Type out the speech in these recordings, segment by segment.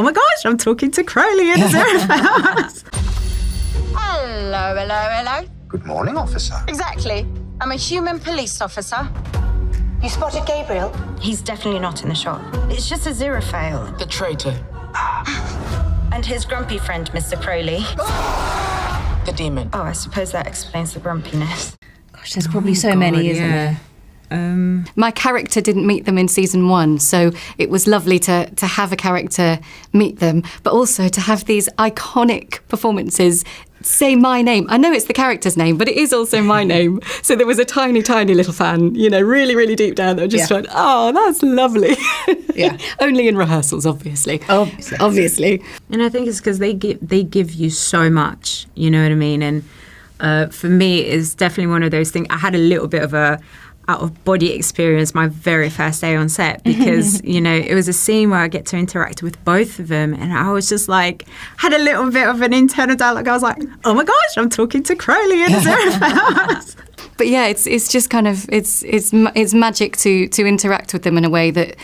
my gosh, I'm talking to Crowley and Aziraphale. Hello. Good morning, officer. Exactly. I'm a human police officer. You spotted Gabriel? He's definitely not in the shot. It's just Aziraphale. The traitor. And his grumpy friend, Mr. Crowley. The demon. Oh, I suppose that explains the grumpiness. Gosh, there's probably so many, isn't there? My character didn't meet them in season 1, so it was lovely to have a character meet them, but also to have these iconic performances say my name. I know it's the character's name, but it is also my name. So there was a tiny, tiny little fan, really, really deep down that just went, oh, that's lovely. Yeah. Only in rehearsals, obviously. Obviously. And I think it's because they give you so much, you know what I mean? And for me, it's definitely one of those things. I had a little bit of a out-of-body experience my very first day on set because, it was a scene where I get to interact with both of them, and I was just like, had a little bit of an internal dialogue. I was like, oh my gosh, I'm talking to Crowley and Aziraphale. But yeah, it's just kind of it's magic to interact with them in a way that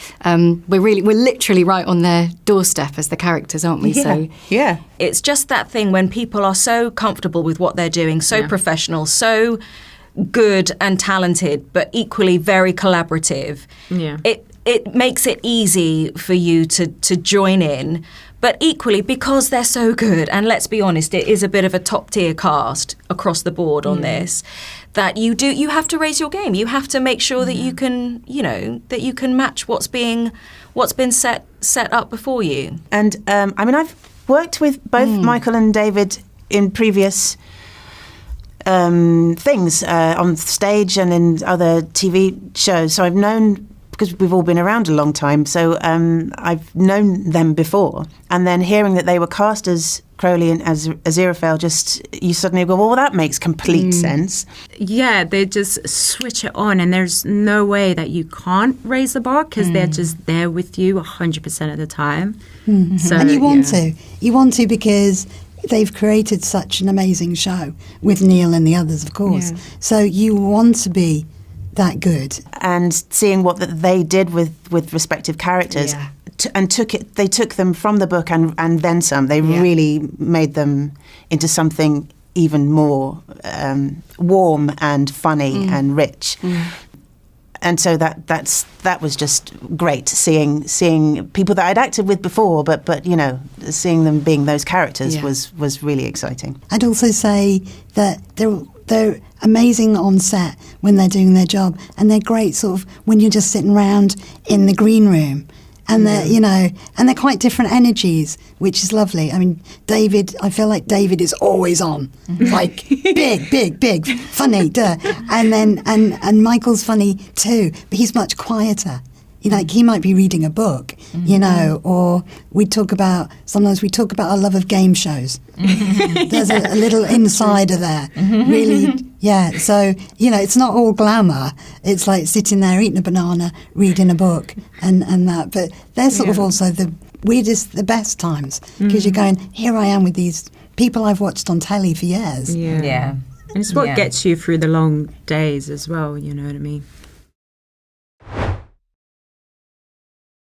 we're literally right on their doorstep as the characters, aren't we? Yeah. It's just that thing when people are so comfortable with what they're doing, so professional, so good and talented, but equally very collaborative. Yeah. It makes it easy for you to join in, but equally because they're so good, and let's be honest, it is a bit of a top tier cast across the board on this, that you have to raise your game. You have to make sure that you can, that you can match what's been set up before you. And I've worked with both Michael and David in previous things on stage and in other TV shows. So I've known, because we've all been around a long time, so I've known them before. And then hearing that they were cast as Crowley and as Aziraphale, you suddenly go, well, that makes complete sense. Yeah, they just switch it on, and there's no way that you can't raise the bar because they're just there with you 100% of the time. Mm-hmm. So, and you want to because they've created such an amazing show with Neil and the others, of course. Yeah. So you want to be that good. And seeing what they did with respective characters, they took them from the book and then some. They really made them into something even more warm and funny and rich. And so that was just great, seeing people that I'd acted with before, but seeing them being those characters was really exciting. I'd also say that they're amazing on set when they're doing their job, and they're great sort of when you're just sitting around in the green room. And they're, and they're quite different energies, which is lovely. I mean, I feel like David is always on, like big, funny, duh. And then, and Michael's funny too, but he's much quieter. He might be reading a book, or sometimes we talk about our love of game shows. There's a little insider there, really. Yeah, so, it's not all glamour. It's like sitting there eating a banana, reading a book and that. But they're sort of also the weirdest, the best times, because you're going, here I am with these people I've watched on telly for years. Yeah. And it's what gets you through the long days as well, you know what I mean?